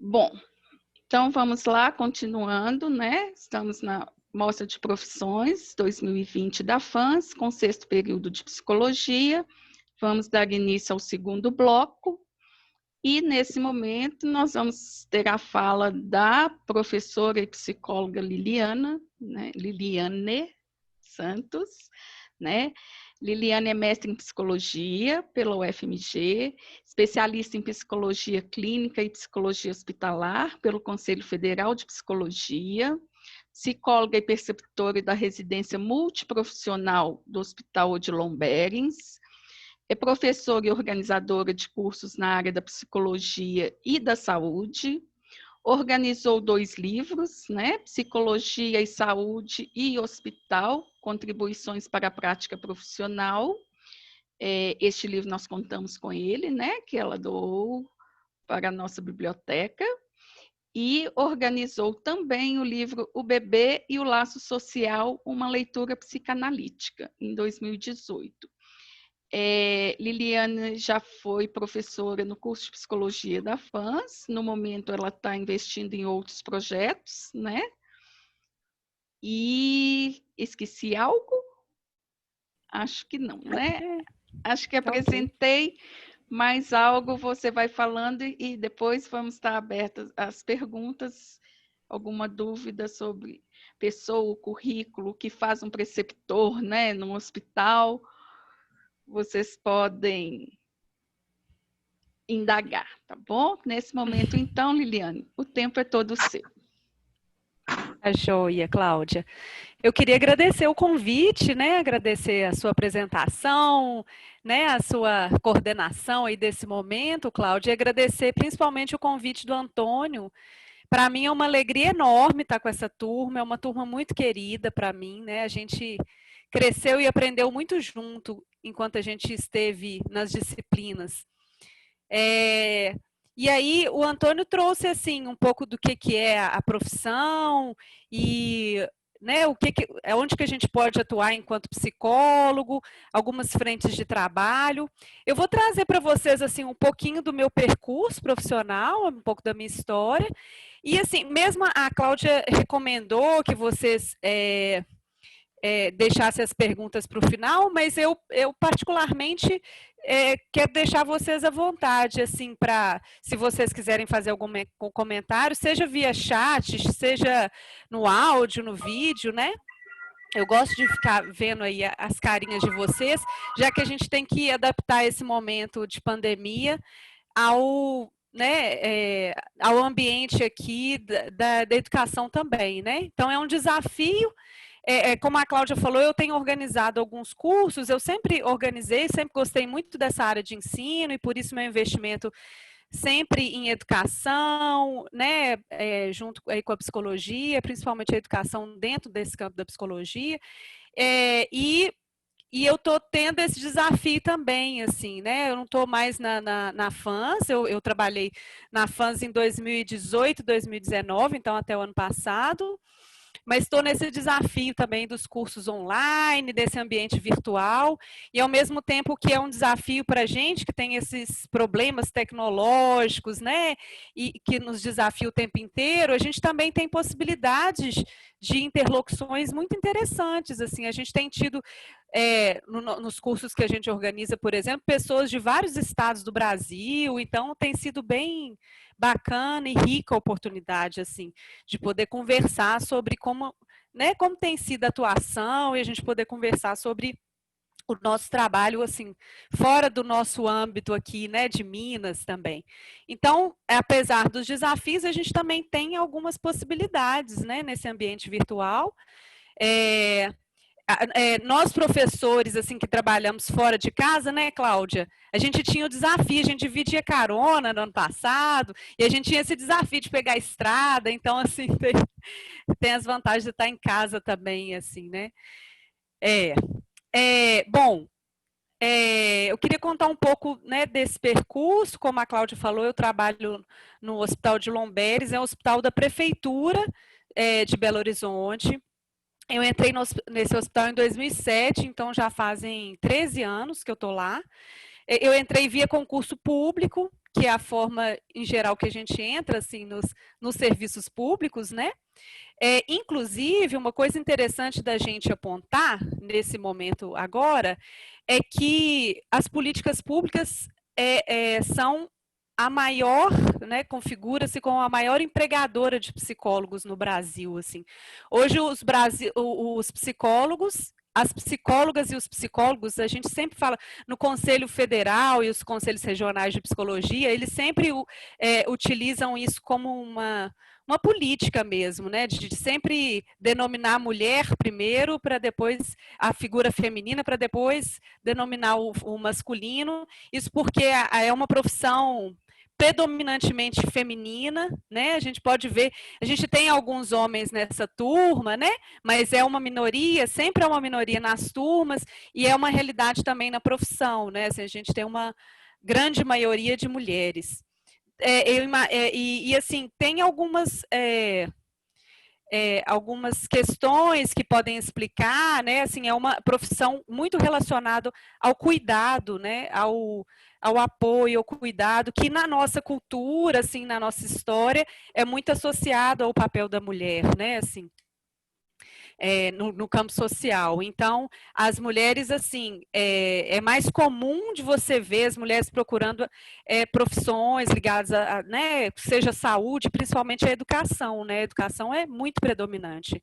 Bom, então vamos lá, continuando, né? Estamos na Mostra de Profissões 2020 da FANS, com 6º período de Psicologia. Vamos dar início ao segundo bloco. E, nesse momento, nós vamos ter a fala da professora e psicóloga Liliane Santos, né? Liliane é mestre em psicologia pela UFMG, especialista em psicologia clínica e psicologia hospitalar pelo Conselho Federal de Psicologia, psicóloga e preceptora da residência multiprofissional do Hospital Odilon Berens, é professora e organizadora de cursos na área da psicologia e da saúde, organizou 2 livros, né? Psicologia e Saúde e Hospital, Contribuições para a Prática Profissional. Este livro nós contamos com ele, né? Que ela doou para a nossa biblioteca. E organizou também o livro O Bebê e o Laço Social, uma leitura psicanalítica, em 2018. Liliane já foi professora no curso de psicologia da FANS, no momento ela está investindo em outros projetos, né? E esqueci algo? Acho que não, né? Acho que apresentei mais algo, você vai falando e depois vamos estar abertas às perguntas, alguma dúvida sobre pessoa, currículo, o que faz um preceptor, né, no hospital. Vocês podem indagar, tá bom? Nesse momento, então, Liliane, o tempo é todo seu. A joia, Cláudia. Eu queria agradecer o convite, né? Agradecer a sua apresentação, né? A sua coordenação aí desse momento, Cláudia, e agradecer principalmente o convite do Antônio. Para mim é uma alegria enorme estar com essa turma, é uma turma muito querida para mim, né? A gente cresceu e aprendeu muito junto enquanto a gente esteve nas disciplinas. E aí o Antônio trouxe assim um pouco do que é a profissão e, né, onde que a gente pode atuar enquanto psicólogo, algumas frentes de trabalho. Eu vou trazer para vocês assim um pouquinho do meu percurso profissional, um pouco da minha história. E assim, mesmo a Cláudia recomendou que vocês deixasse as perguntas para o final, mas eu particularmente quero deixar vocês à vontade, assim, se vocês quiserem fazer algum comentário, seja via chat, seja no áudio, no vídeo, né? Eu gosto de ficar vendo aí as carinhas de vocês, já que a gente tem que adaptar esse momento de pandemia ao ambiente aqui da educação também, né? Então é um desafio. Como a Cláudia falou, eu tenho organizado alguns cursos, eu sempre organizei, sempre gostei muito dessa área de ensino e por isso meu investimento sempre em educação, né, junto aí com a psicologia, principalmente a educação dentro desse campo da psicologia, e eu estou tendo esse desafio também, assim, né, eu não estou mais na FANS, eu trabalhei na FANS em 2018, 2019, então até o ano passado, mas estou nesse desafio também dos cursos online, desse ambiente virtual, e ao mesmo tempo que é um desafio para a gente, que tem esses problemas tecnológicos, né, e que nos desafia o tempo inteiro, a gente também tem possibilidades de interlocuções muito interessantes, assim, a gente tem tido, nos cursos que a gente organiza, por exemplo, pessoas de vários estados do Brasil, então tem sido bem bacana e rica a oportunidade, assim, de poder conversar sobre como, né, como tem sido a atuação e a gente poder conversar sobre o nosso trabalho, assim, fora do nosso âmbito aqui, né, de Minas também. Então, apesar dos desafios, a gente também tem algumas possibilidades, né, nesse ambiente virtual. Nós professores, assim, que trabalhamos fora de casa, né, Cláudia? A gente tinha o desafio, a gente dividia carona no ano passado, e a gente tinha esse desafio de pegar a estrada, então, assim, tem as vantagens de estar em casa também, assim, né? Bom, eu queria contar um pouco, né, desse percurso, como a Cláudia falou, eu trabalho no Hospital de Lomberes, é um hospital da Prefeitura de Belo Horizonte. Eu entrei nesse hospital em 2007, então já fazem 13 anos que eu estou lá. Eu entrei via concurso público, que é a forma, em geral, que a gente entra assim, nos serviços públicos, né? Inclusive, uma coisa interessante da gente apontar nesse momento agora é que as políticas públicas são a maior, né, configura-se como a maior empregadora de psicólogos no Brasil, assim. Hoje os psicólogos, as psicólogas e os psicólogos, a gente sempre fala no Conselho Federal e os conselhos regionais de psicologia, eles sempre utilizam isso como uma política mesmo, né, de sempre denominar a mulher primeiro, para depois a figura feminina, para depois denominar o masculino, isso porque é uma profissão predominantemente feminina, né? A gente pode ver, a gente tem alguns homens nessa turma, né? Mas é uma minoria, sempre é uma minoria nas turmas, e é uma realidade também na profissão, né? Assim, a gente tem uma grande maioria de mulheres. Assim, tem algumas questões que podem explicar, né? Assim, é uma profissão muito relacionada ao cuidado, né? Ao apoio, ao cuidado, que na nossa cultura, assim, na nossa história, é muito associado ao papel da mulher, né? Assim, no campo social. Então, as mulheres, assim, é mais comum de você ver as mulheres procurando profissões ligadas né, seja saúde, principalmente a educação, né? A educação é muito predominante.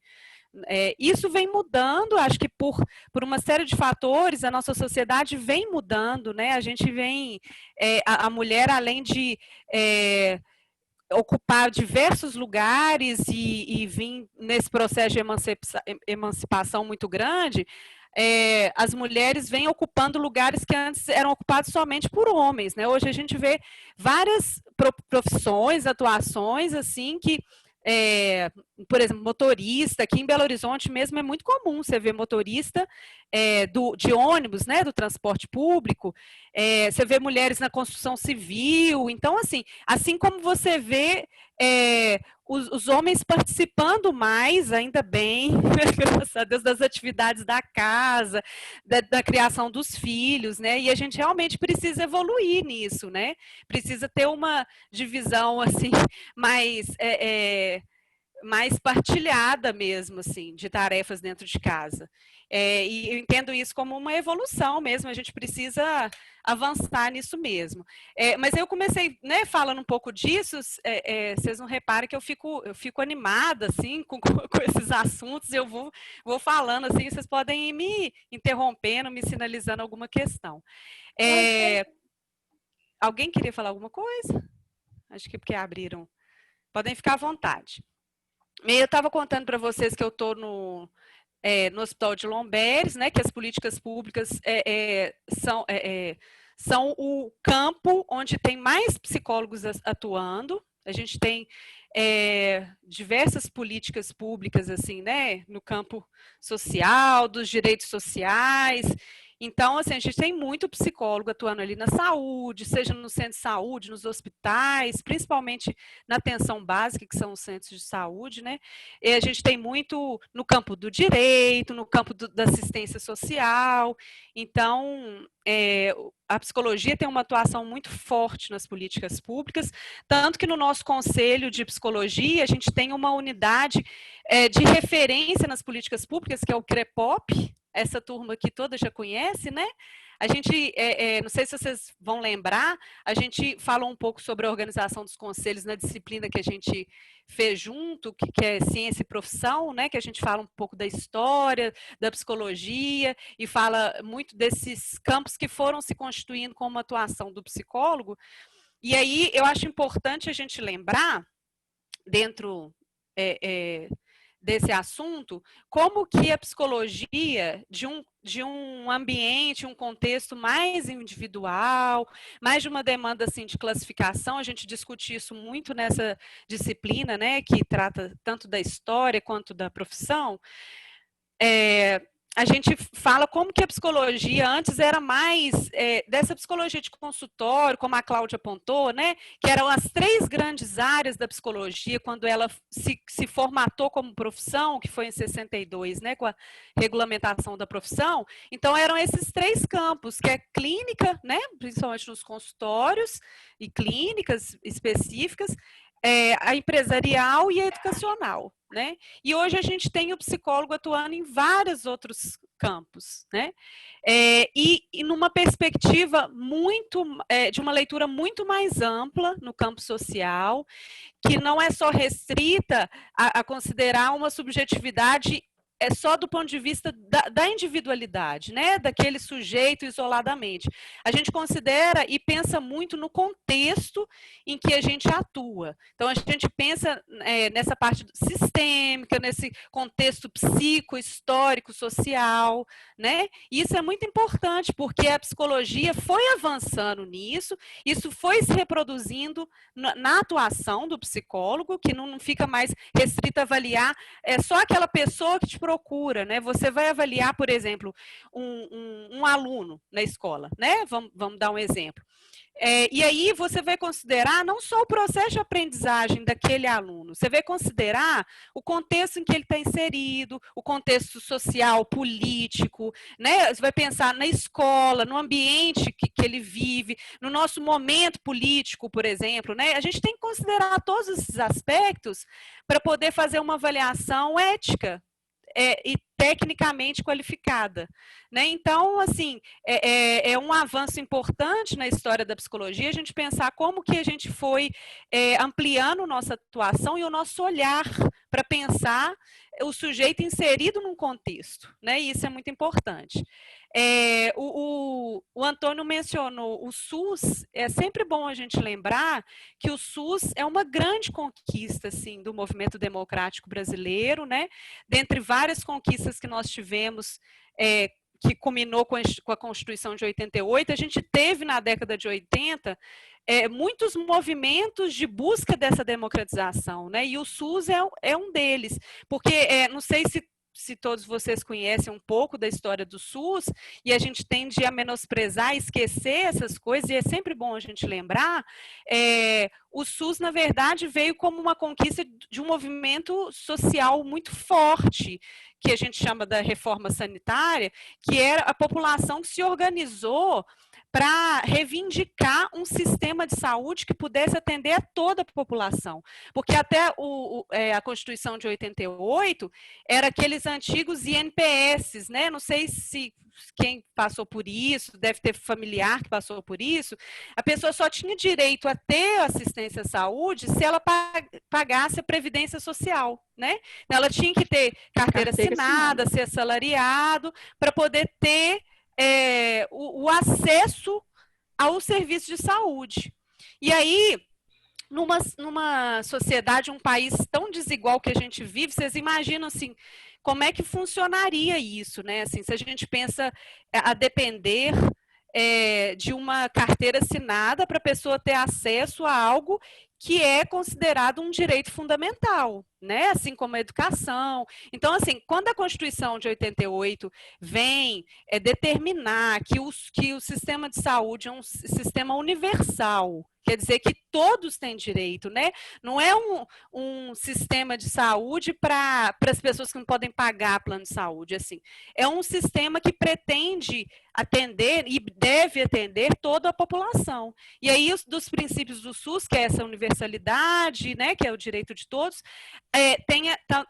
Isso vem mudando, acho que por uma série de fatores, a nossa sociedade vem mudando, né? A gente vem, a mulher, além de ocupar diversos lugares e vir nesse processo de emancipação muito grande, as mulheres vêm ocupando lugares que antes eram ocupados somente por homens, né? Hoje a gente vê várias profissões, atuações, assim, que por exemplo, motorista, aqui em Belo Horizonte mesmo é muito comum você ver motorista de ônibus, né, do transporte público, você vê mulheres na construção civil, então assim como você vê os homens participando mais, ainda bem, graças a Deus, das atividades da casa, da criação dos filhos, né, e a gente realmente precisa evoluir nisso, né, precisa ter uma divisão, assim, mais partilhada mesmo, assim, de tarefas dentro de casa. E eu entendo isso como uma evolução mesmo, a gente precisa avançar nisso mesmo. Mas eu comecei, né, falando um pouco disso, vocês não reparem que eu fico animada, assim, com esses assuntos, eu vou falando, assim, vocês podem ir me interrompendo, me sinalizando alguma questão. Alguém queria falar alguma coisa? Acho que porque abriram. Podem ficar à vontade. Eu estava contando para vocês que eu estou no Hospital de Lomberes, né, que as políticas públicas são o campo onde tem mais psicólogos atuando. A gente tem diversas políticas públicas, assim, né, no campo social, dos direitos sociais. Então, assim, a gente tem muito psicólogo atuando ali na saúde, seja no centro de saúde, nos hospitais, principalmente na atenção básica, que são os centros de saúde, né? E a gente tem muito no campo do direito, no campo da assistência social. Então, a psicologia tem uma atuação muito forte nas políticas públicas, tanto que no nosso Conselho de Psicologia, a gente tem uma unidade de referência nas políticas públicas, que é o CREPOP, essa turma que toda já conhece, né? A gente, não sei se vocês vão lembrar, a gente falou um pouco sobre a organização dos conselhos na disciplina que a gente fez junto, que é ciência e profissão, né? Que a gente fala um pouco da história, da psicologia, e fala muito desses campos que foram se constituindo como atuação do psicólogo. E aí, eu acho importante a gente lembrar, dentro desse assunto, como que a psicologia de um ambiente, um contexto mais individual, mais de uma demanda assim de classificação, a gente discute isso muito nessa disciplina, né, que trata tanto da história quanto da profissão, a gente fala como que a psicologia antes era mais dessa psicologia de consultório, como a Cláudia apontou, né, que eram as 3 grandes áreas da psicologia quando ela se formatou como profissão, que foi em 62, né, com a regulamentação da profissão. Então eram esses 3 campos, que é clínica, né, principalmente nos consultórios e clínicas específicas, a empresarial e a educacional, né? E hoje a gente tem o psicólogo atuando em vários outros campos, né? E numa perspectiva muito, de uma leitura muito mais ampla no campo social, que não é só restrita a considerar uma subjetividade só do ponto de vista da individualidade, né? Daquele sujeito isoladamente. A gente considera e pensa muito no contexto em que a gente atua. Então, a gente pensa nessa parte sistêmica, nesse contexto psico, histórico, social, né? E isso é muito importante, porque a psicologia foi avançando nisso, isso foi se reproduzindo na atuação do psicólogo, que não fica mais restrito a avaliar só aquela pessoa que te procura, né? Você vai avaliar, por exemplo, um aluno na escola, né? Vamos dar um exemplo. E aí você vai considerar não só o processo de aprendizagem daquele aluno, você vai considerar o contexto em que ele está inserido, o contexto social, político, né? Você vai pensar na escola, no ambiente que ele vive, no nosso momento político, por exemplo, né? A gente tem que considerar todos esses aspectos para poder fazer uma avaliação ética e tecnicamente qualificada, né? Então, assim, é um avanço importante na história da psicologia a gente pensar como que a gente foi ampliando nossa atuação e o nosso olhar para pensar o sujeito inserido num contexto, né? E isso é muito importante. O Antônio mencionou o SUS, é sempre bom a gente lembrar que o SUS é uma grande conquista, assim, do movimento democrático brasileiro, né? Dentre várias conquistas que nós tivemos, que culminou com a Constituição de 88, a gente teve na década de 80 muitos movimentos de busca dessa democratização, né? E o SUS é um deles, porque não sei se todos vocês conhecem um pouco da história do SUS, e a gente tende a menosprezar, esquecer essas coisas, e é sempre bom a gente lembrar, o SUS, na verdade, veio como uma conquista de um movimento social muito forte, que a gente chama da reforma sanitária, que era a população que se organizou para reivindicar um sistema de saúde que pudesse atender a toda a população. Porque até a Constituição de 88 era aqueles antigos INPS, né? Não sei se quem passou por isso, deve ter familiar que passou por isso, a pessoa só tinha direito a ter assistência à saúde se ela pagasse a Previdência Social, né? Ela tinha que ter carteira assinada, ser assalariado, para poder ter o acesso ao serviço de saúde. E aí, numa sociedade, um país tão desigual que a gente vive, vocês imaginam assim, como é que funcionaria isso, né? Assim, se a gente pensa a depender de uma carteira assinada para a pessoa ter acesso a algo que é considerado um direito fundamental, né? Assim como a educação. Então, assim, quando a Constituição de 88 vem determinar que o sistema de saúde é um sistema universal, quer dizer que todos têm direito, né? Não é um sistema de saúde para as pessoas que não podem pagar plano de saúde, assim. É um sistema que pretende atender e deve atender toda a população. E aí, dos princípios do SUS, que é essa universalidade, né, que é o direito de todos, tem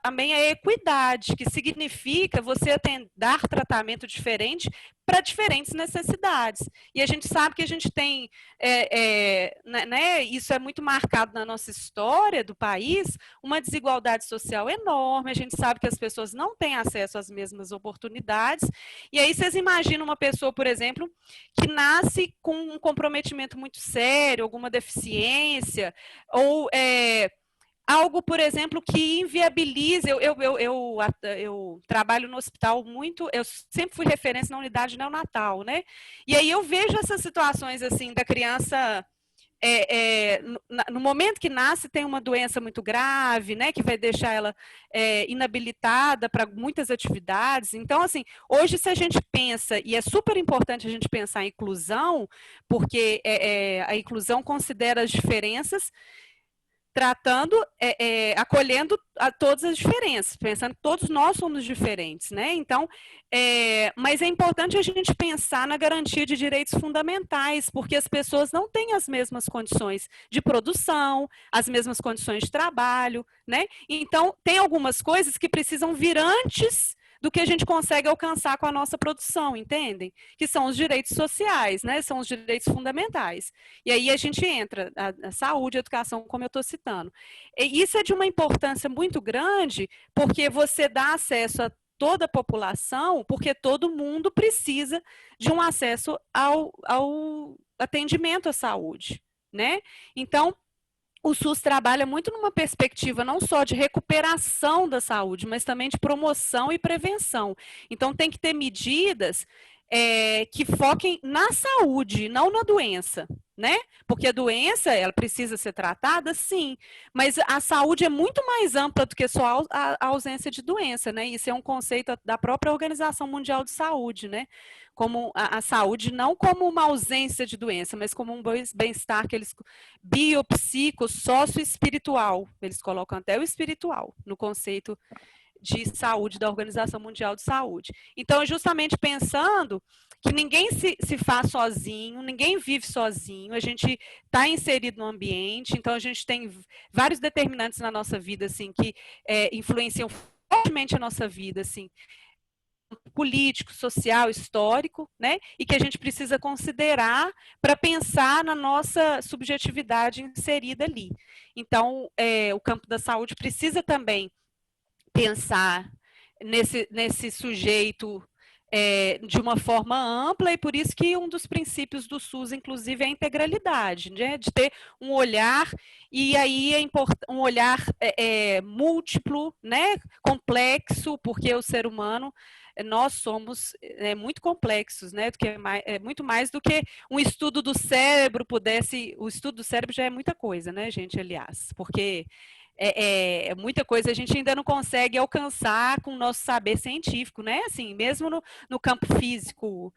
também a equidade, que significa você dar tratamento diferente para diferentes necessidades. E a gente sabe que a gente tem, né, isso é muito marcado na nossa história do país, uma desigualdade social enorme, a gente sabe que as pessoas não têm acesso às mesmas oportunidades, e aí vocês imaginam uma pessoa, por exemplo, que nasce com um comprometimento muito sério, alguma deficiência, ou algo, por exemplo, que inviabilize. Eu trabalho no hospital muito, eu sempre fui referência na unidade neonatal, né? E aí eu vejo essas situações assim da criança no momento que nasce tem uma doença muito grave, né, que vai deixar ela inabilitada para muitas atividades. Então, assim, hoje se a gente pensa, e é super importante a gente pensar em inclusão, porque a inclusão considera as diferenças, tratando, acolhendo a todas as diferenças, pensando que todos nós somos diferentes, né? Então, mas é importante a gente pensar na garantia de direitos fundamentais, porque as pessoas não têm as mesmas condições de produção, as mesmas condições de trabalho, né? Então, tem algumas coisas que precisam vir antes do que a gente consegue alcançar com a nossa produção, entendem? Que são os direitos sociais, né? São os direitos fundamentais. E aí a gente entra a saúde, a educação, como eu estou citando. E isso é de uma importância muito grande, porque você dá acesso a toda a população, porque todo mundo precisa de um acesso ao atendimento à saúde, né? Então, o SUS trabalha muito numa perspectiva não só de recuperação da saúde, mas também de promoção e prevenção. Então, tem que ter medidas que foquem na saúde, não na doença, né? Porque a doença, ela precisa ser tratada, sim, mas a saúde é muito mais ampla do que só a ausência de doença, né? Isso é um conceito da própria Organização Mundial de Saúde, né? Como a saúde não como uma ausência de doença, mas como um bem-estar que eles biopsico, sócio-espiritual, eles colocam até o espiritual no conceito de saúde da Organização Mundial de Saúde. Então, justamente pensando que ninguém se faz sozinho, ninguém vive sozinho, a gente está inserido no ambiente, então a gente tem vários determinantes na nossa vida, assim, que influenciam fortemente a nossa vida, assim, político, social, histórico, né? E que a gente precisa considerar para pensar na nossa subjetividade inserida ali. Então, o campo da saúde precisa também pensar nesse sujeito de uma forma ampla, e por isso que um dos princípios do SUS, inclusive, é a integralidade, né? De ter um olhar, e aí um olhar múltiplo, né? Complexo, porque o ser humano, nós somos muito complexos, né? Muito mais do que um estudo do cérebro pudesse. O estudo do cérebro já é muita coisa, né, gente, aliás, porque muita coisa a gente ainda não consegue alcançar com o nosso saber científico, né? Assim, mesmo no campo físico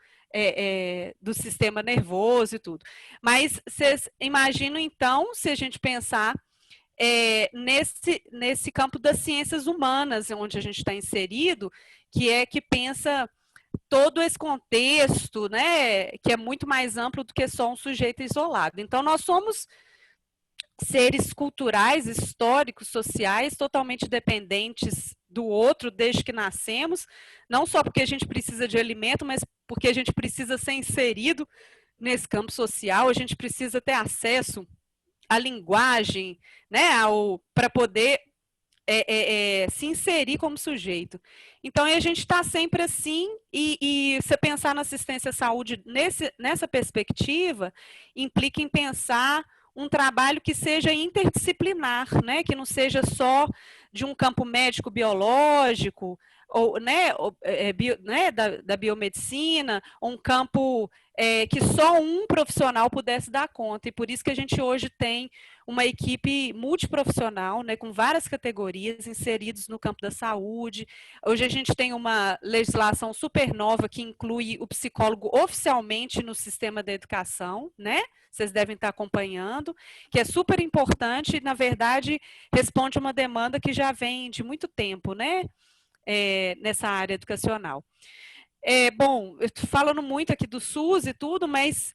do sistema nervoso e tudo. Mas vocês imaginam, então, se a gente pensar nesse campo das ciências humanas, onde a gente está inserido, que pensa todo esse contexto, né? Que é muito mais amplo do que só um sujeito isolado. Então, nós somos seres culturais, históricos, sociais, totalmente dependentes do outro desde que nascemos, não só porque a gente precisa de alimento, mas porque a gente precisa ser inserido nesse campo social, a gente precisa ter acesso à linguagem, né, para poder se inserir como sujeito. Então, a gente está sempre assim, e você pensar na assistência à saúde nessa perspectiva, implica em pensar um trabalho que seja interdisciplinar, né? Que não seja só de um campo médico-biológico, ou, né, da biomedicina, ou um campo que só um profissional pudesse dar conta. E por isso que a gente hoje tem uma equipe multiprofissional, né, com várias categorias inseridas no campo da saúde. Hoje a gente tem uma legislação super nova que inclui o psicólogo oficialmente no sistema da educação, né? Vocês devem estar acompanhando, que é super importante e, na verdade, responde uma demanda que já vem de muito tempo, né? Nessa área educacional. Bom, eu estou falando muito aqui do SUS e tudo, mas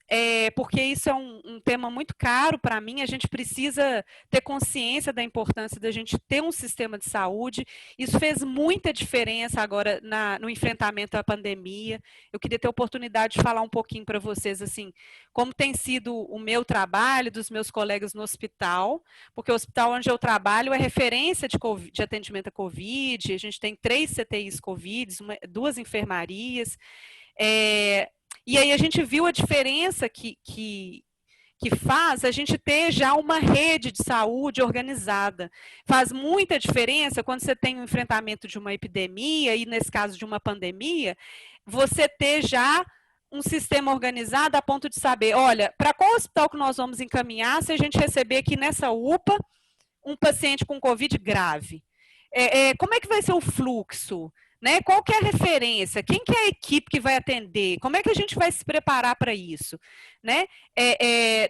porque isso é um tema muito caro para mim, a gente precisa ter consciência da importância da gente ter um sistema de saúde. Isso fez muita diferença agora no enfrentamento à pandemia. Eu queria ter a oportunidade de falar um pouquinho para vocês, assim, como tem sido o meu trabalho, dos meus colegas no hospital, porque o hospital onde eu trabalho é referência de atendimento a Covid, a gente tem 3 CTIs Covid, 2 enfermarias. E aí a gente viu a diferença que faz a gente ter já uma rede de saúde organizada. Faz muita diferença quando você tem um enfrentamento de uma epidemia, e nesse caso de uma pandemia, você ter já um sistema organizado a ponto de saber, olha, para qual hospital que nós vamos encaminhar se a gente receber aqui nessa UPA um paciente com Covid grave? Como é que vai ser o fluxo? Né? Qual que é a referência? Quem que é a equipe que vai atender? Como é que a gente vai se preparar para isso? Né?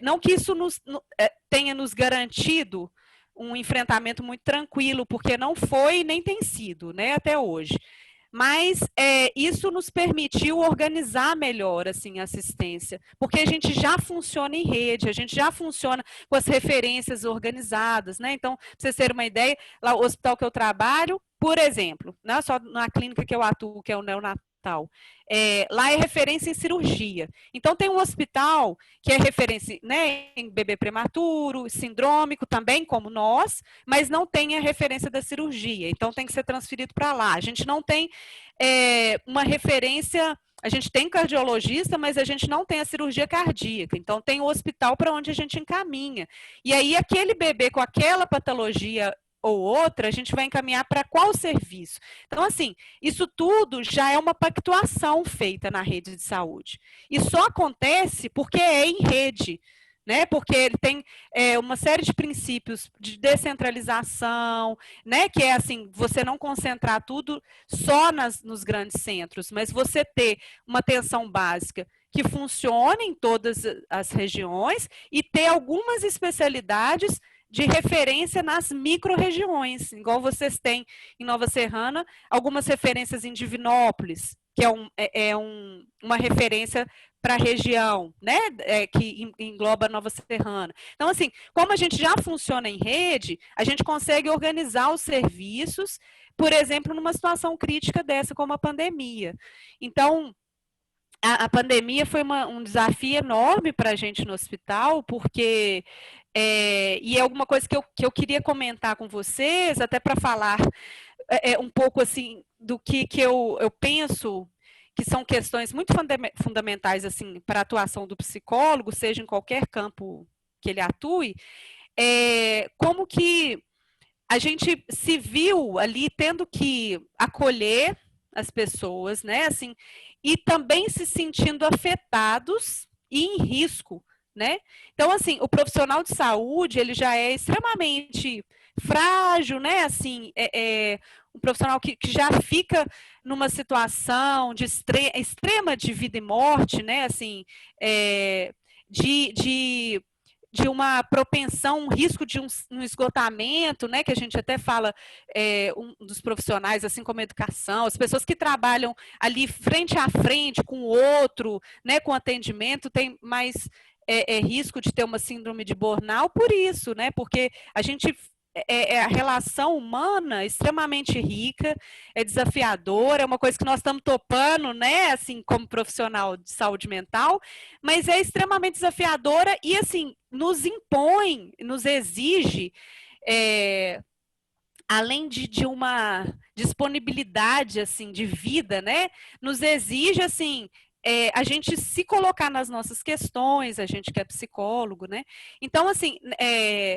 Não que isso tenha nos garantido um enfrentamento muito tranquilo, porque não foi nem tem sido, né, até hoje. Mas isso nos permitiu organizar melhor assim, a assistência, porque a gente já funciona em rede, a gente já funciona com as referências organizadas, né? Então, para vocês terem uma ideia, lá o hospital que eu trabalho, por exemplo, não só na clínica que eu atuo, que é o neonatal, lá é referência em cirurgia. Então, tem um hospital que é referência, né, em bebê prematuro, sindrômico, também como nós, mas não tem a referência da cirurgia. Então, tem que ser transferido para lá. A gente não tem uma referência... A gente tem cardiologista, mas a gente não tem a cirurgia cardíaca. Então, tem o hospital para onde a gente encaminha. E aí, aquele bebê com aquela patologia ou outra, a gente vai encaminhar para qual serviço? Então, assim, isso tudo já é uma pactuação feita na rede de saúde. E só acontece porque é em rede, né? Porque ele tem uma série de princípios de descentralização, né? Que é assim, você não concentrar tudo só nos grandes centros, mas você ter uma atenção básica que funcione em todas as regiões e ter algumas especialidades de referência nas micro-regiões, igual vocês têm em Nova Serrana, algumas referências em Divinópolis, que uma referência para a região, né, que engloba Nova Serrana. Então, assim, como a gente já funciona em rede, a gente consegue organizar os serviços, por exemplo, numa situação crítica dessa, como a pandemia. Então, a pandemia foi um desafio enorme para a gente no hospital, porque... e é alguma coisa que eu queria comentar com vocês, até para falar um pouco assim do que eu penso que são questões muito fundamentais assim, para a atuação do psicólogo, seja em qualquer campo que ele atue, como que a gente se viu ali tendo que acolher as pessoas, né, assim, e também se sentindo afetados e em risco, né? Então, assim, o profissional de saúde, ele já é extremamente frágil, né? Assim, um profissional que já fica numa situação de extrema de vida e morte, né? Assim, de uma propensão, um risco de um esgotamento, né, que a gente até fala, um dos profissionais, assim como a educação, as pessoas que trabalham ali frente a frente com o outro, né, com atendimento, tem mais risco de ter uma síndrome de burnout por isso, né, porque a gente... a relação humana é extremamente rica, é desafiadora, é uma coisa que nós estamos topando, né, assim, como profissional de saúde mental, mas é extremamente desafiadora e, assim, nos impõe, nos exige, além de uma disponibilidade, assim, de vida, né, nos exige, assim, a gente se colocar nas nossas questões, a gente que é psicólogo, né? Então, assim,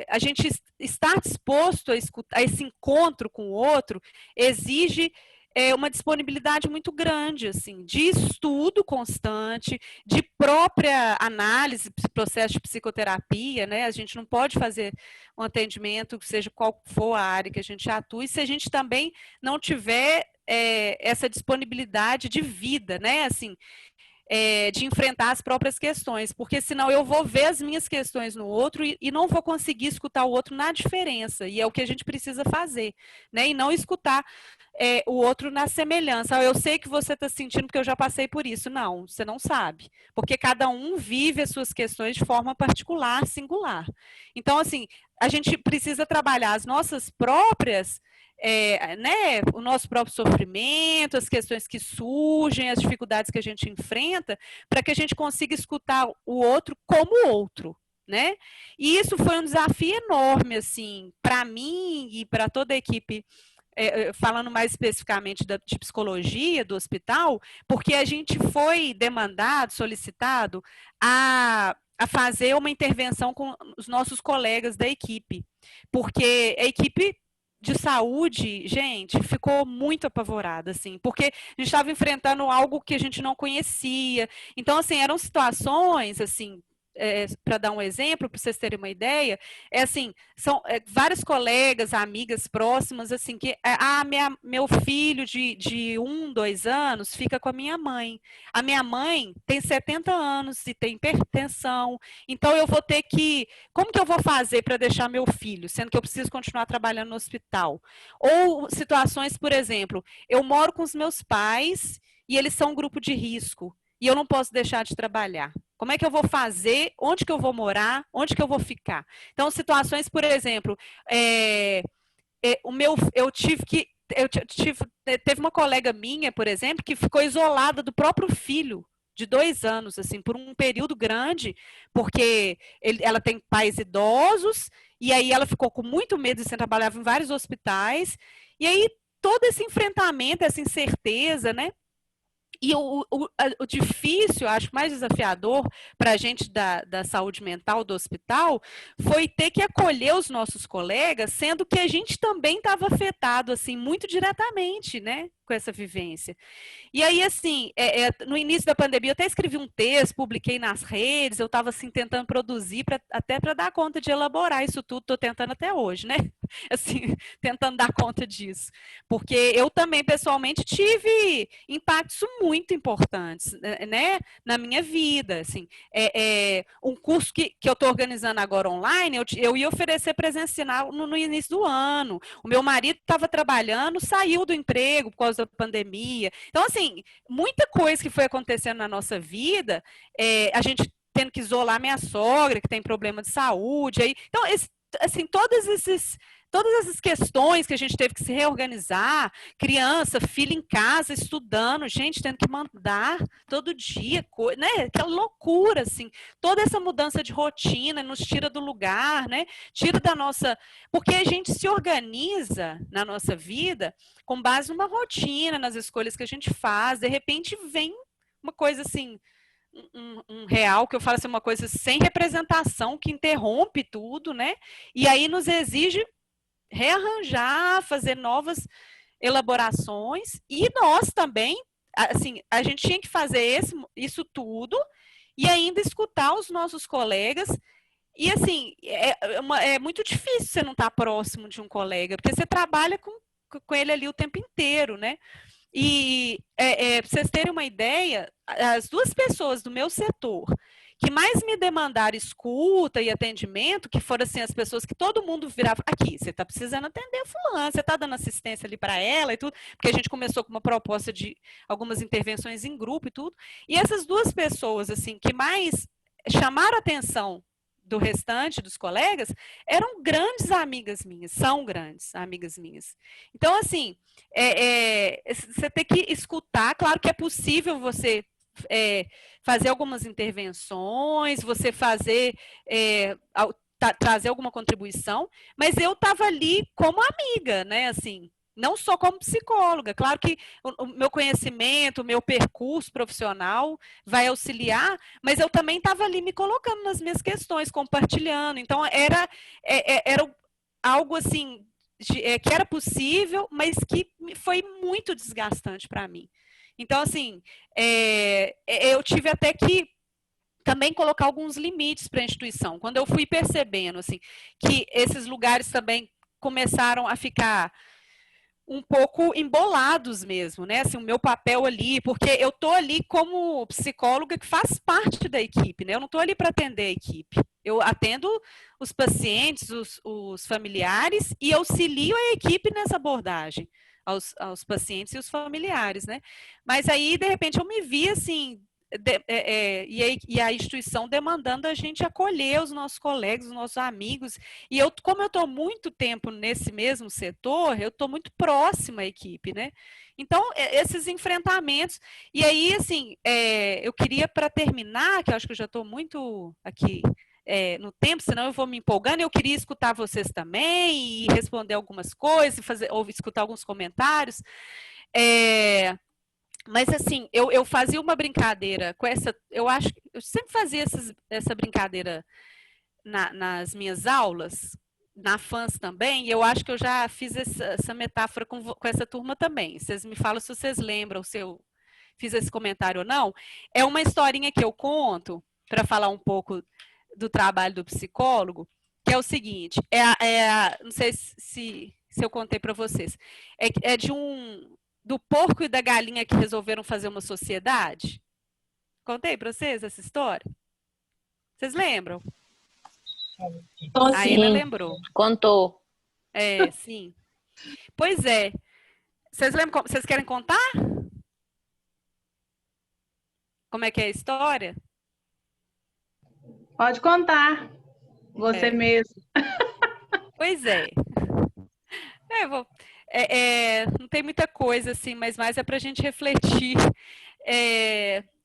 a gente estar disposto a escutar esse encontro com o outro exige uma disponibilidade muito grande, assim, de estudo constante, de própria análise, processo de psicoterapia, né? A gente não pode fazer um atendimento, seja qual for a área que a gente atue, se a gente também não tiver essa disponibilidade de vida, né? Assim, de enfrentar as próprias questões, porque senão eu vou ver as minhas questões no outro e não vou conseguir escutar o outro na diferença, e é o que a gente precisa fazer, né? E não escutar o outro na semelhança. Eu sei que você está sentindo porque eu já passei por isso. Não, você não sabe, porque cada um vive as suas questões de forma particular, singular. Então, assim, a gente precisa trabalhar as nossas próprias né, o nosso próprio sofrimento, as questões que surgem, as dificuldades que a gente enfrenta, para que a gente consiga escutar o outro como outro, né? E isso foi um desafio enorme, assim, para mim e para toda a equipe, falando mais especificamente de psicologia do hospital, porque a gente foi demandado, solicitado a fazer uma intervenção com os nossos colegas da equipe, porque a equipe de saúde, gente, ficou muito apavorada, assim, porque a gente estava enfrentando algo que a gente não conhecia. Então, assim, eram situações, assim, para dar um exemplo, para vocês terem uma ideia, assim, são vários colegas, amigas próximas, assim, que meu filho de 2 anos fica com a minha mãe. A minha mãe tem 70 anos e tem hipertensão, então eu vou ter que, como que eu vou fazer para deixar meu filho, sendo que eu preciso continuar trabalhando no hospital? Ou situações, por exemplo, eu moro com os meus pais e eles são um grupo de risco, e eu não posso deixar de trabalhar. Como é que eu vou fazer? Onde que eu vou morar? Onde que eu vou ficar? Então, situações, por exemplo, teve uma colega minha, por exemplo, que ficou isolada do próprio filho, de 2 anos, assim, por um período grande, porque ela tem pais idosos, e aí ela ficou com muito medo, assim, trabalhava em vários hospitais, e aí todo esse enfrentamento, essa incerteza, né? E o difícil, acho mais desafiador para a gente da saúde mental do hospital foi ter que acolher os nossos colegas, sendo que a gente também estava afetado assim muito diretamente, né, com essa vivência. E aí, assim, no início da pandemia, eu até escrevi um texto, publiquei nas redes, eu estava assim tentando produzir até para dar conta de elaborar isso tudo, estou tentando até hoje, né? Assim, tentando dar conta disso. Porque eu também, pessoalmente, tive impactos muito importantes, né, na minha vida. Assim, um curso que eu estou organizando agora online, eu ia oferecer presencial no início do ano. O meu marido estava trabalhando, saiu do emprego por causa da pandemia. Então, assim, muita coisa que foi acontecendo na nossa vida, a gente tendo que isolar minha sogra, que tem problema de saúde. Aí, então, assim, todas essas questões que a gente teve que se reorganizar, criança, filho em casa, estudando, gente tendo que mandar todo dia, né? Aquela loucura, assim. Toda essa mudança de rotina nos tira do lugar, né? Tira da nossa... Porque a gente se organiza na nossa vida com base numa rotina, nas escolhas que a gente faz. De repente vem uma coisa assim... Um real, que eu falo assim, uma coisa sem representação, que interrompe tudo, né? E aí nos exige rearranjar, fazer novas elaborações, e nós também, assim, a gente tinha que fazer isso tudo e ainda escutar os nossos colegas. E assim, é muito difícil você não estar próximo de um colega, porque você trabalha com ele ali o tempo inteiro, né? E para vocês terem uma ideia, as 2 pessoas do meu setor que mais me demandaram escuta e atendimento, que foram assim as pessoas que todo mundo virava, aqui, você está precisando atender fulano, você está dando assistência ali para ela e tudo, porque a gente começou com uma proposta de algumas intervenções em grupo e tudo, e essas 2 pessoas assim que mais chamaram a atenção do restante dos colegas, eram grandes amigas minhas, são grandes amigas minhas. Então, assim, você tem que escutar, claro que é possível você fazer algumas intervenções, você trazer alguma contribuição, mas eu estava ali como amiga, né, assim, não só como psicóloga. Claro que o meu conhecimento, o meu percurso profissional vai auxiliar, mas eu também estava ali me colocando nas minhas questões, compartilhando. Então, era algo assim, que era possível, mas que foi muito desgastante para mim. Então, assim, eu tive até que também colocar alguns limites para a instituição. Quando eu fui percebendo assim, que esses lugares também começaram a ficar um pouco embolados mesmo, né? Assim, o meu papel ali, porque eu tô ali como psicóloga que faz parte da equipe, né? Eu não tô ali para atender a equipe. Eu atendo os pacientes, os familiares e auxilio a equipe nessa abordagem aos pacientes e os familiares, né? Mas aí, de repente, eu me vi assim, e a instituição demandando a gente acolher os nossos colegas, os nossos amigos. E como eu estou muito tempo nesse mesmo setor, eu estou muito próxima à equipe, né? Então, esses enfrentamentos. E aí, assim, eu queria, para terminar, que eu acho que eu já estou muito aqui no tempo, senão eu vou me empolgando, eu queria escutar vocês também e responder algumas coisas, ou escutar alguns comentários. Mas assim, eu fazia uma brincadeira com essa, eu sempre fazia essa brincadeira nas minhas aulas, na FANS também, e eu acho que eu já fiz essa metáfora com essa turma também. Vocês me falam se vocês lembram, se eu fiz esse comentário ou não. É uma historinha que eu conto, para falar um pouco do trabalho do psicólogo, que é o seguinte, não sei se eu contei para vocês, é do porco e da galinha que resolveram fazer uma sociedade. Contei para vocês essa história? Vocês lembram? A Ana lembrou. Contou. Sim. Pois é. Vocês lembram? Vocês querem contar? Como é que é a história? Pode contar. Você mesmo. Pois é. Não tem muita coisa assim, mas mais é para a gente refletir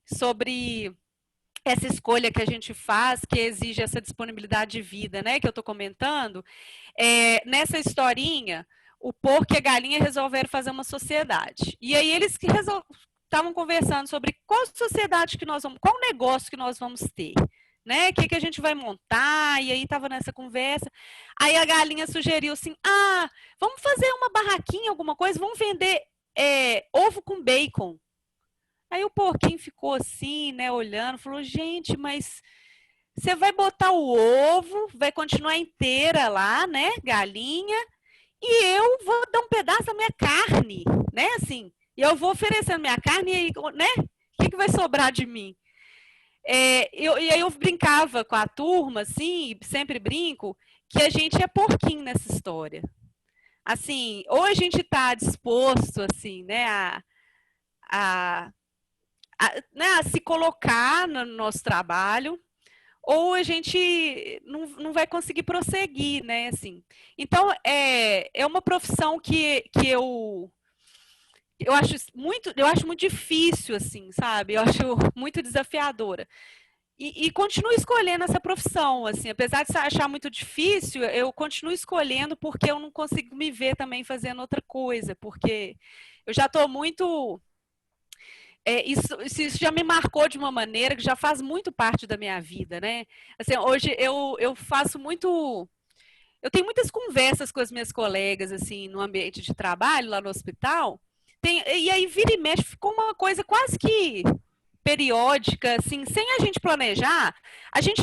sobre essa escolha que a gente faz, que exige essa disponibilidade de vida, né? Que eu estou comentando. Nessa historinha, o porco e a galinha resolveram fazer uma sociedade. E aí eles estavam conversando sobre qual sociedade que nós vamos, qual negócio que nós vamos ter, né? O que a gente vai montar? E aí estava nessa conversa. Aí a galinha sugeriu assim: vamos fazer uma barraquinha, alguma coisa, vamos vender ovo com bacon. Aí o porquinho ficou assim, né, olhando, falou: gente, mas você vai botar o ovo, vai continuar inteira lá, né, galinha, e eu vou dar um pedaço da minha carne, né, assim, e eu vou oferecendo minha carne, e aí, né, o que vai sobrar de mim? E aí eu brincava com a turma, assim, sempre brinco, que a gente é porquinho nessa história. Assim, ou a gente está disposto, assim, né, a se colocar no nosso trabalho, ou a gente não vai conseguir prosseguir, né? Assim. Então, é uma profissão que eu acho muito difícil, assim, sabe? Eu acho muito desafiadora. E continuo escolhendo essa profissão, assim, apesar de achar muito difícil, eu continuo escolhendo porque eu não consigo me ver também fazendo outra coisa, porque eu já estou muito... Isso já me marcou de uma maneira que já faz muito parte da minha vida, né? Assim, hoje eu faço muito... Eu tenho muitas conversas com as minhas colegas, assim, no ambiente de trabalho, lá no hospital, e aí vira e mexe, ficou uma coisa quase que periódica, assim, sem a gente planejar, a gente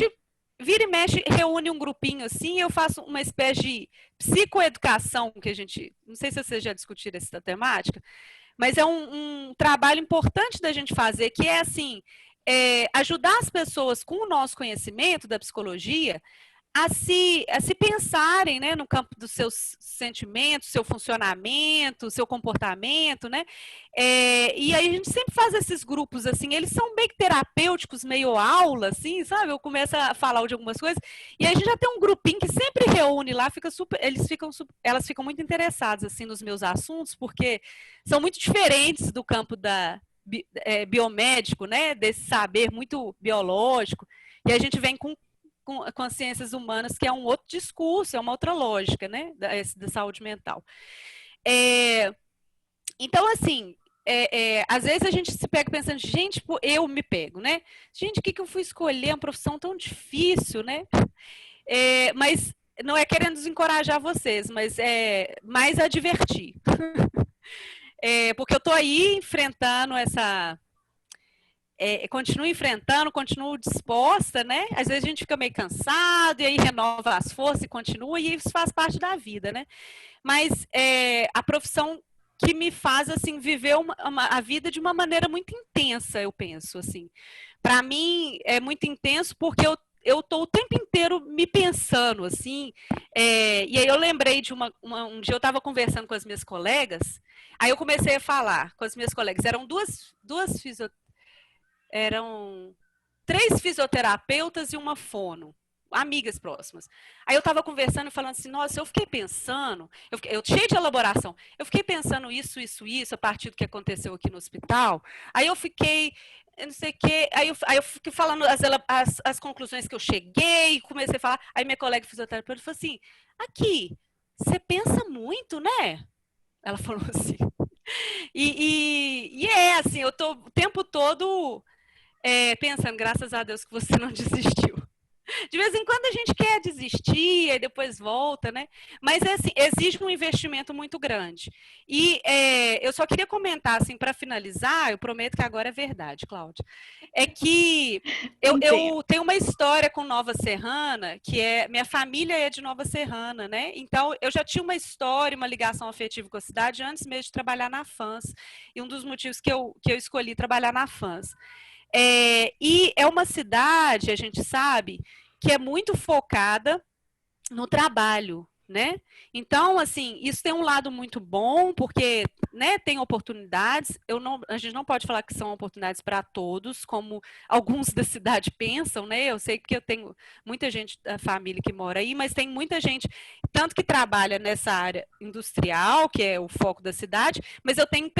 vira e mexe, reúne um grupinho, assim, eu faço uma espécie de psicoeducação, que a gente... Não sei se vocês já discutiram essa temática, mas é um trabalho importante da gente fazer, que é assim, ajudar as pessoas com o nosso conhecimento da psicologia a se pensarem, né, no campo dos seus sentimentos, seu funcionamento, seu comportamento, né? E aí a gente sempre faz esses grupos assim, eles são meio que terapêuticos, meio aula, assim, sabe? Eu começo a falar de algumas coisas, e aí a gente já tem um grupinho que sempre reúne lá, elas ficam muito interessadas assim nos meus assuntos, porque são muito diferentes do campo biomédico, né? Desse saber muito biológico, e a gente vem com as ciências humanas, que é um outro discurso, é uma outra lógica, né, da saúde mental. Então, assim, às vezes a gente se pega pensando, gente, eu me pego, né? Gente, o que eu fui escolher? Uma profissão tão difícil, né? Mas não é querendo desencorajar vocês, mas é mais a divertir. Porque eu estou aí enfrentando essa... continuo enfrentando, continuo disposta, né? Às vezes a gente fica meio cansado, e aí renova as forças e continua, e isso faz parte da vida, né? Mas a profissão que me faz, assim, viver a vida de uma maneira muito intensa, eu penso, assim. Para mim, é muito intenso porque eu estou o tempo inteiro me pensando, assim, e aí eu lembrei de um dia eu estava conversando com as minhas colegas, aí eu comecei a falar com as minhas colegas, eram eram 3 fisioterapeutas e uma fono, amigas próximas. Aí eu estava conversando e falando assim, nossa, eu fiquei pensando, eu cheio de elaboração, eu fiquei pensando isso, a partir do que aconteceu aqui no hospital. Aí eu fiquei, não sei o quê, aí eu fiquei falando as conclusões que eu cheguei, comecei a falar, aí minha colega fisioterapeuta falou assim, aqui, você pensa muito, né? Ela falou assim. E assim, eu tô o tempo todo pensando, graças a Deus que você não desistiu. De vez em quando a gente quer desistir e depois volta, né? Mas assim, exige um investimento muito grande. E eu só queria comentar, assim, para finalizar, eu prometo que agora é verdade, Cláudia, é que eu tenho uma história com Nova Serrana, que minha família é de Nova Serrana, né? Então, eu já tinha uma história, uma ligação afetiva com a cidade antes mesmo de trabalhar na FANS. E um dos motivos que eu escolhi trabalhar na FANS. E é uma cidade, a gente sabe, que é muito focada no trabalho, né? Então, assim, isso tem um lado muito bom, porque, né, tem oportunidades. A gente não pode falar que são oportunidades para todos, como alguns da cidade pensam, né? Eu sei que eu tenho muita gente da família que mora aí, mas tem muita gente, tanto que trabalha nessa área industrial, que é o foco da cidade, mas eu tenho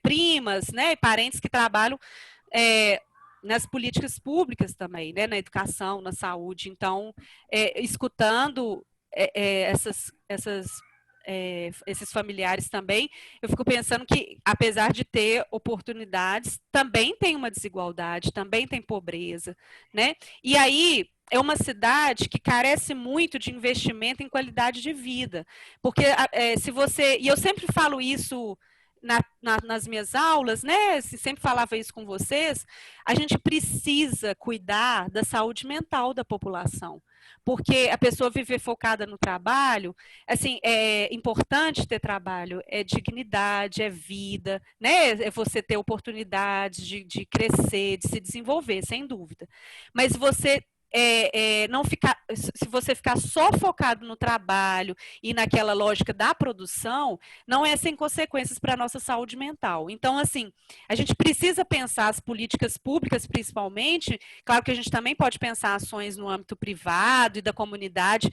primas, né, parentes que trabalham nas políticas públicas também, né, na educação, na saúde. Então, escutando esses familiares também, eu fico pensando que, apesar de ter oportunidades, também tem uma desigualdade, também tem pobreza, né? E aí é uma cidade que carece muito de investimento em qualidade de vida, porque se você, e eu sempre falo isso nas minhas aulas, né? Sempre falava isso com vocês, a gente precisa cuidar da saúde mental da população, porque a pessoa viver focada no trabalho, assim, é importante ter trabalho, é dignidade, é vida, né? É você ter oportunidades de crescer, de se desenvolver, sem dúvida. Mas você não ficar, se você ficar só focado no trabalho e naquela lógica da produção, não é sem consequências para a nossa saúde mental. Então, assim, a gente precisa pensar as políticas públicas, principalmente, claro que a gente também pode pensar ações no âmbito privado e da comunidade,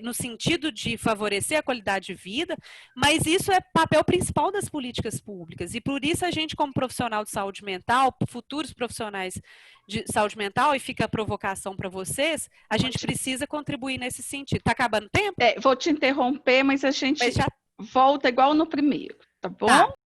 no sentido de favorecer a qualidade de vida, mas isso é papel principal das políticas públicas, e por isso a gente, como profissional de saúde mental, futuros profissionais de saúde mental, e fica a provocação para vocês, a gente precisa contribuir nesse sentido. Está acabando o tempo? Vou te interromper, mas a gente volta igual no primeiro, tá bom? Tá.